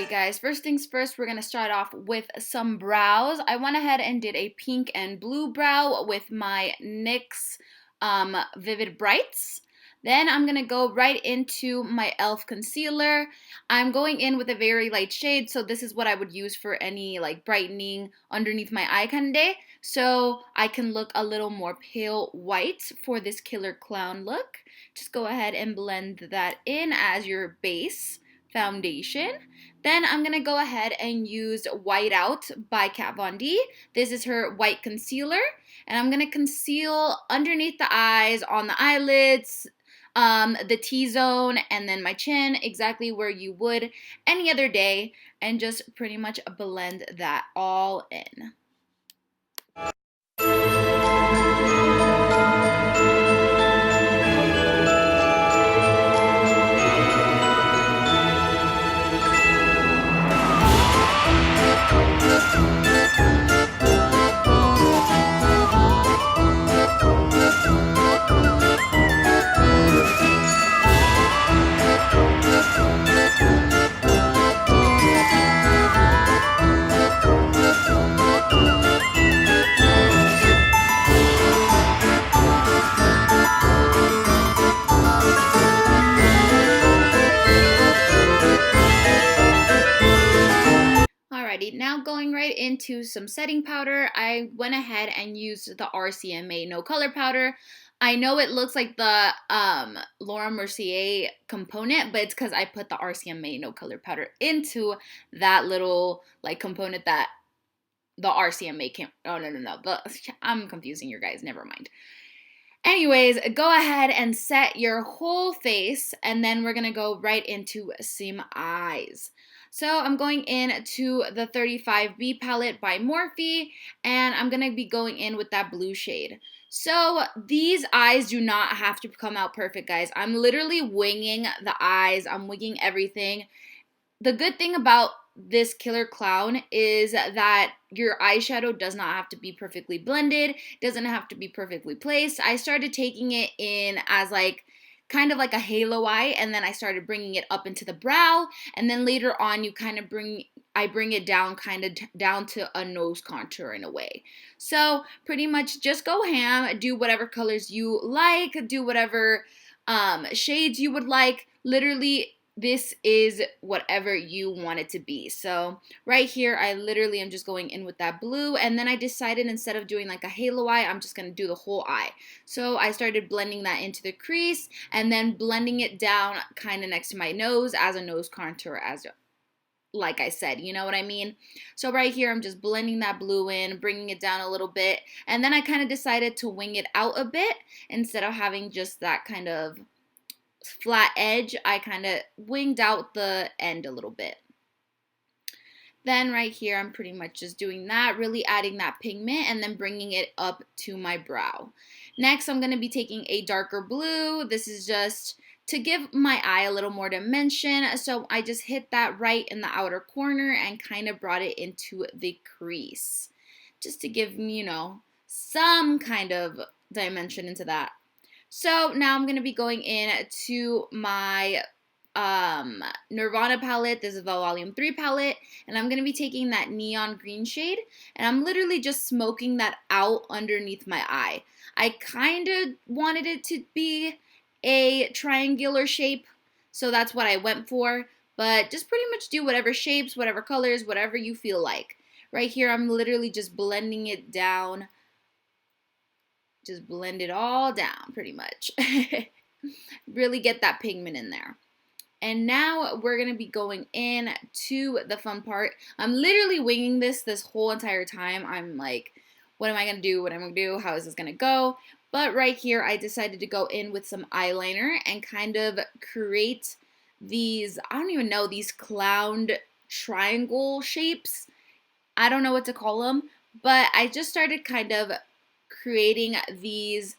Guys, first things first, we're going to start off with some brows. I went ahead and did a pink and blue brow with my NYX Vivid Brights. Then I'm going to go right into my e.l.f. concealer. I'm going in with a very light shade, so this is what I would use for any like brightening underneath my eye kind of day. So I can look a little more pale white for this killer clown look. Just go ahead and blend that in as your base foundation. Then I'm going to go ahead and use White Out by Kat Von D. This is her white concealer. And I'm going to conceal underneath the eyes, on the eyelids, the T-zone, and then my chin, exactly where you would any other day. And just pretty much blend that all in. Now going right into some setting powder, I went ahead and used the RCMA No Color Powder. I know it looks like the Laura Mercier component, but it's because I put the RCMA No Color Powder into that little like component that the RCMA came. Oh, no. I'm confusing you guys. Never mind. Anyways, go ahead and set your whole face, and then we're going to go right into some eyes. So I'm going in to the 35B palette by Morphe, and I'm going to be going in with that blue shade. So these eyes do not have to come out perfect, guys. I'm literally winging the eyes. I'm winging everything. The good thing about this killer clown is that your eyeshadow does not have to be perfectly blended, doesn't have to be perfectly placed. I started taking it in as like kind of like a halo eye, and then I started bringing it up into the brow, and then later on you kind of bring it down kind of down to a nose contour in a way. So pretty much just go ham, do whatever colors you like, do whatever shades you would like. Literally, this is whatever you want it to be. So right here, I literally am just going in with that blue, and then I decided instead of doing like a halo eye, I'm just going to do the whole eye. So I started blending that into the crease and then blending it down kind of next to my nose as a nose contour, as like I said, you know what I mean? So right here, I'm just blending that blue in, bringing it down a little bit, and then I kind of decided to wing it out a bit instead of having just that kind of flat edge. I kind of winged out the end a little bit. Then right here, I'm pretty much just doing that, really adding that pigment and then bringing it up to my brow. Next, I'm going to be taking a darker blue. This is just to give my eye a little more dimension. So I just hit that right in the outer corner and kind of brought it into the crease, just to give me, you know, some kind of dimension into that. So now I'm going to be going in to my Nirvana palette. This is the Volume 3 palette, and I'm going to be taking that neon green shade, and I'm literally just smoking that out underneath my eye. I kind of wanted it to be a triangular shape, so that's what I went for, but just pretty much do whatever shapes, whatever colors, whatever you feel like. Right here, I'm literally just blending it down. Just blend it all down, pretty much. Really get that pigment in there. And now we're going to be going in to the fun part. I'm literally winging this whole entire time. I'm like what am I going to do? What am I going to do? How is this going to go? But right here, I decided to go in with some eyeliner and kind of create these, I don't even know, these clown triangle shapes. I don't know what to call them, but I just started kind of creating these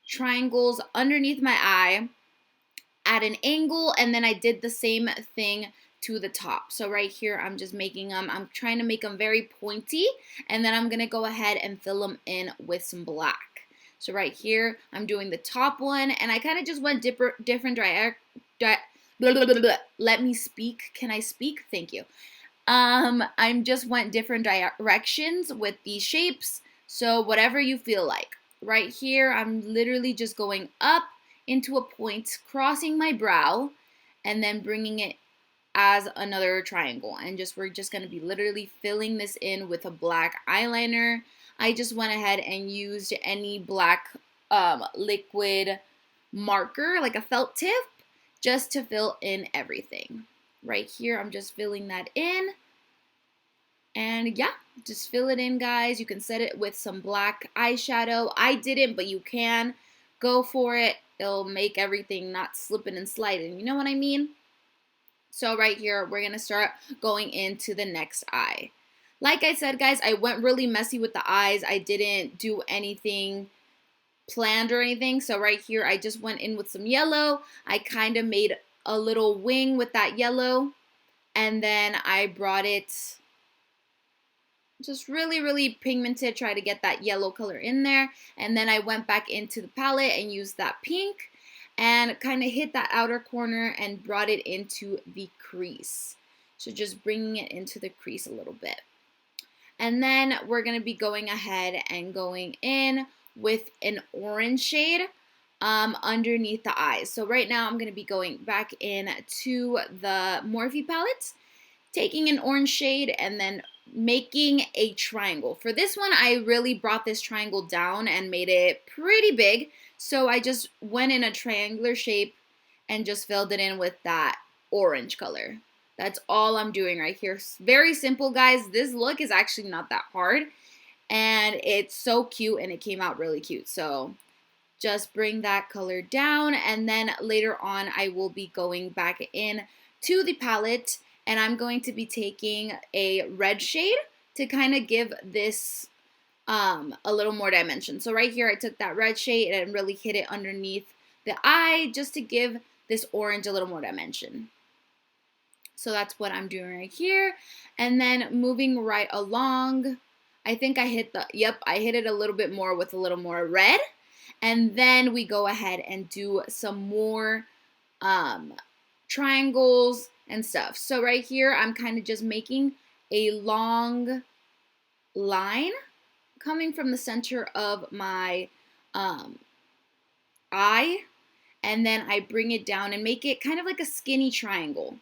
triangles underneath my eye at an angle, and then I did the same thing to the top. So right here, I'm just making them, I'm trying to make them very pointy, and then I'm gonna go ahead and fill them in with some black. So right here, I'm doing the top one, and I kind of just went different let me speak. Can I speak? Thank you. I just went different directions with these shapes, so whatever you feel like. Right here, I'm literally just going up into a point, crossing my brow, and then bringing it as another triangle. And we're just going to be literally filling this in with a black eyeliner. I just went ahead and used any black liquid marker, like a felt tip, just to fill in everything. Right here, I'm just filling that in. And yeah, just fill it in, guys. You can set it with some black eyeshadow. I didn't, but you can. Go for it. It'll make everything not slipping and sliding. You know what I mean? So right here, we're going to start going into the next eye. Like I said, guys, I went really messy with the eyes. I didn't do anything planned or anything. So right here, I just went in with some yellow. I kind of made a little wing with that yellow. And then I brought it just really pigmented, try to get that yellow color in there. And then I went back into the palette and used that pink and kind of hit that outer corner and brought it into the crease. So just bringing it into the crease a little bit. And then we're going to be going ahead and going in with an orange shade underneath the eyes. So right now I'm going to be going back in to the Morphe palette, taking an orange shade and then making a triangle. For this one, I really brought this triangle down and made it pretty big. So I just went in a triangular shape and just filled it in with that orange color. That's all I'm doing right here. Very simple, guys. This look is actually not that hard. And it's so cute and it came out really cute. So just bring that color down. And then later on, I will be going back in to the palette. And I'm going to be taking a red shade to kind of give this a little more dimension. So right here, I took that red shade and really hit it underneath the eye just to give this orange a little more dimension. So that's what I'm doing right here. And then moving right along, I think I hit I hit it a little bit more with a little more red. And then we go ahead and do some more triangles and stuff. So right here, I'm kind of just making a long line coming from the center of my eye, and then I bring it down and make it kind of like a skinny triangle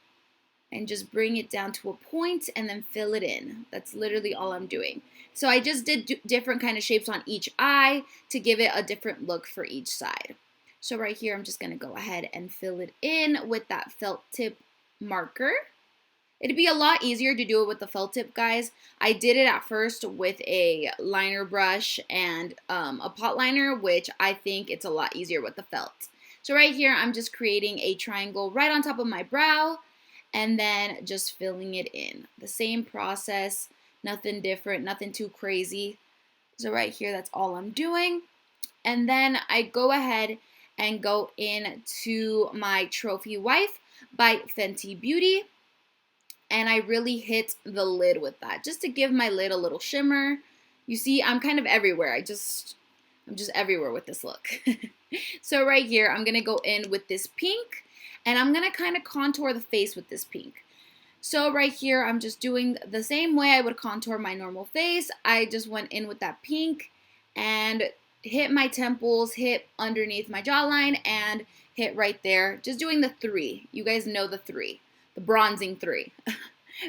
and just bring it down to a point and then fill it in. That's literally all I'm doing. So I just did different kind of shapes on each eye to give it a different look for each side. So right here, I'm just going to go ahead and fill it in with that felt tip marker. It'd be a lot easier to do it with the felt tip, guys. I did it at first with a liner brush and a pot liner, which I think it's a lot easier with the felt. So right here, I'm just creating a triangle right on top of my brow and then just filling it in. The same process, nothing different, nothing too crazy. So right here, that's all I'm doing. And then I go ahead and go into my Trophy Wife by Fenty Beauty. And I really hit the lid with that just to give my lid a little shimmer. You see, I'm kind of everywhere. I'm just everywhere with this look. So right here, I'm going to go in with this pink and I'm going to kind of contour the face with this pink. So right here, I'm just doing the same way I would contour my normal face. I just went in with that pink and hit my temples, hit underneath my jawline, and hit right there. Just doing the 3. You guys know the 3. The bronzing 3.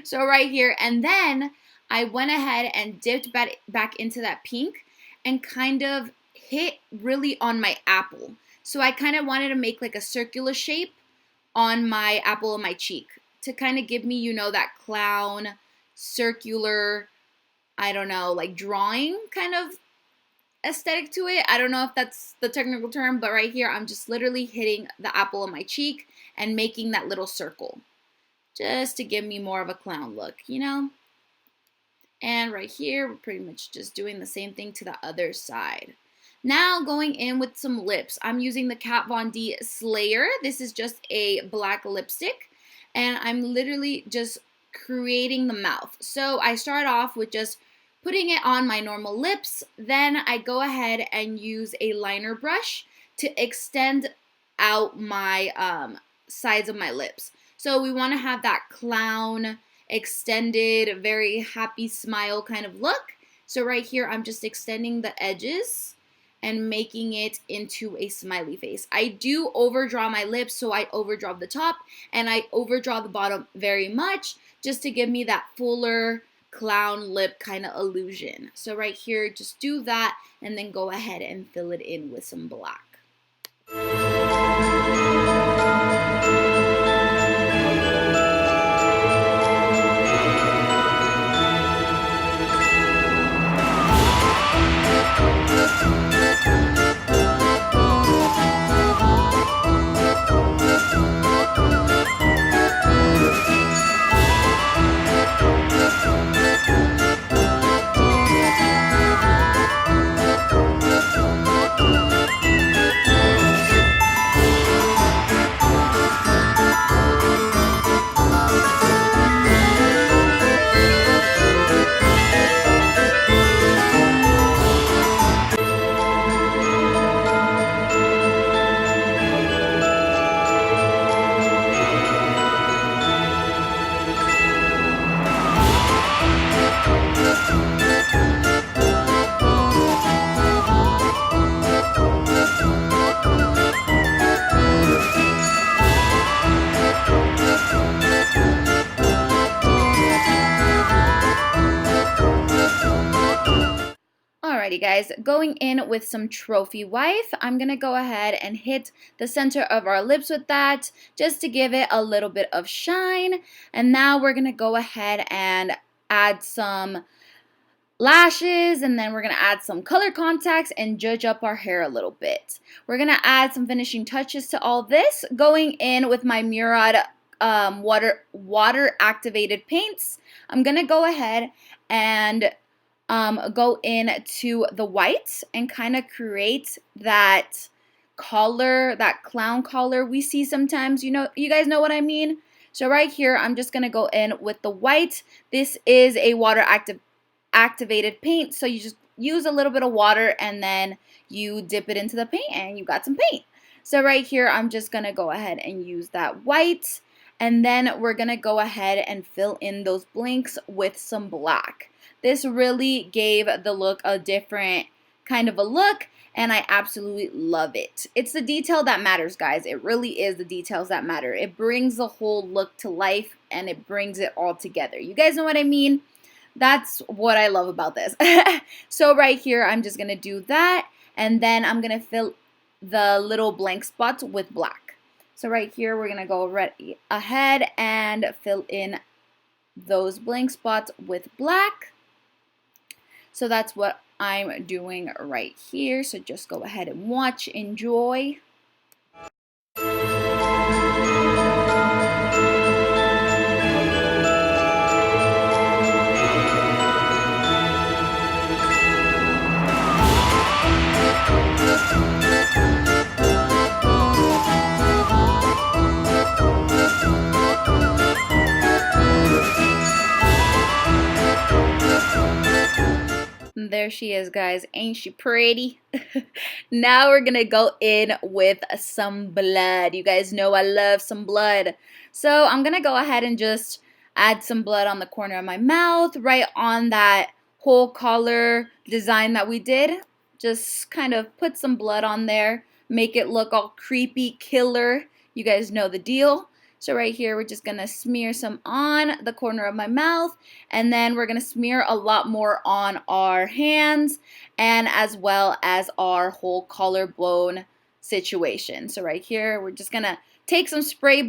So right here, and then I went ahead and dipped back into that pink and kind of hit really on my apple. So I kind of wanted to make like a circular shape on my apple of my cheek to kind of give me, you know, that clown circular I don't know, like drawing kind of aesthetic to it. I don't know if that's the technical term, but right here I'm just literally hitting the apple of my cheek and making that little circle just to give me more of a clown look, you know? And right here, we're pretty much just doing the same thing to the other side. Now going in with some lips. I'm using the Kat Von D Slayer. This is just a black lipstick. And I'm literally just creating the mouth. So I start off with just putting it on my normal lips. Then I go ahead and use a liner brush to extend out my sides of my lips. So we want to have that clown, extended, very happy smile kind of look. So right here, I'm just extending the edges and making it into a smiley face. I do overdraw my lips, so I overdraw the top and I overdraw the bottom very much just to give me that fuller clown lip kind of illusion. So right here, just do that and then go ahead and fill it in with some black. Alrighty guys, going in with some Trophy Wife, I'm going to go ahead and hit the center of our lips with that just to give it a little bit of shine. And now we're going to go ahead and add some lashes, and then we're going to add some color contacts and judge up our hair a little bit. We're going to add some finishing touches to all this, going in with my Murad water activated paints. I'm going to go ahead and go into the white and kind of create that collar, that clown collar we see sometimes. You guys know what I mean? So right here, I'm just going to go in with the white. This is a water activated paint, so you just use a little bit of water and then you dip it into the paint and you got some paint. So right here, I'm just going to go ahead and use that white, and then we're going to go ahead and fill in those blinks with some black. This really gave the look a different kind of a look, and I absolutely love it. It's the detail that matters, guys. It really is the details that matter. It brings the whole look to life, and it brings it all together. You guys know what I mean? That's what I love about this. So right here, I'm just going to do that, and then I'm going to fill the little blank spots with black. So right here, we're going to go right ahead and fill in those blank spots with black. So that's what I'm doing right here. So just go ahead and watch, enjoy. There she is, guys. Ain't she pretty? Now we're gonna go in with some blood. You guys know I love some blood. So I'm gonna go ahead and just add some blood on the corner of my mouth, right on that whole collar design that we did. Just kind of put some blood on there, make it look all creepy, killer. You guys know the deal. So right here, we're just going to smear some on the corner of my mouth, and then we're going to smear a lot more on our hands and as well as our whole collarbone situation. So right here, we're just going to take some spray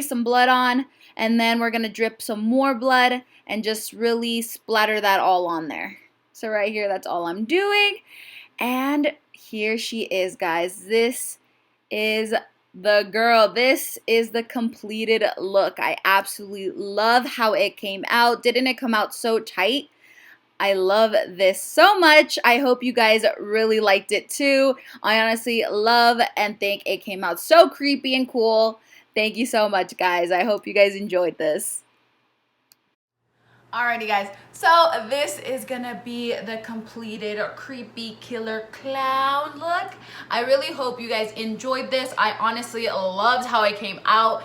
some blood on, and then we're going to drip some more blood, and just really splatter that all on there. So right here, that's all I'm doing. And here she is, guys. This is the girl. This is the completed look. I absolutely love how it came out. Didn't it come out so tight? I love this so much. I hope you guys really liked it too. I honestly love and think it came out so creepy and cool. Thank you so much, guys. I hope you guys enjoyed this. Alrighty, guys, so this is gonna be the completed creepy killer clown look. I really hope you guys enjoyed this. I honestly loved how it came out.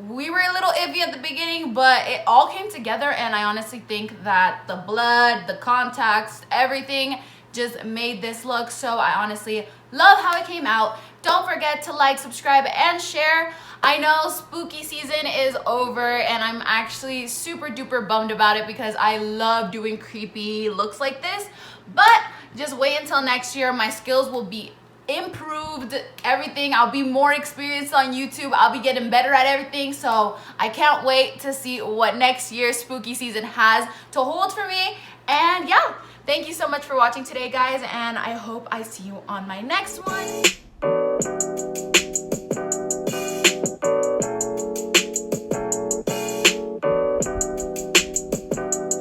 We were a little iffy at the beginning, but it all came together, and I honestly think that the blood, the contacts, everything just made this look. So I honestly love how it came out. Don't forget to like, subscribe, and share. I know spooky season is over, and I'm actually super duper bummed about it because I love doing creepy looks like this. But just wait until next year. My skills will be improved, everything. I'll be more experienced on YouTube. I'll be getting better at everything. So I can't wait to see what next year's spooky season has to hold for me. And yeah, thank you so much for watching today, guys, and I hope I see you on my next one.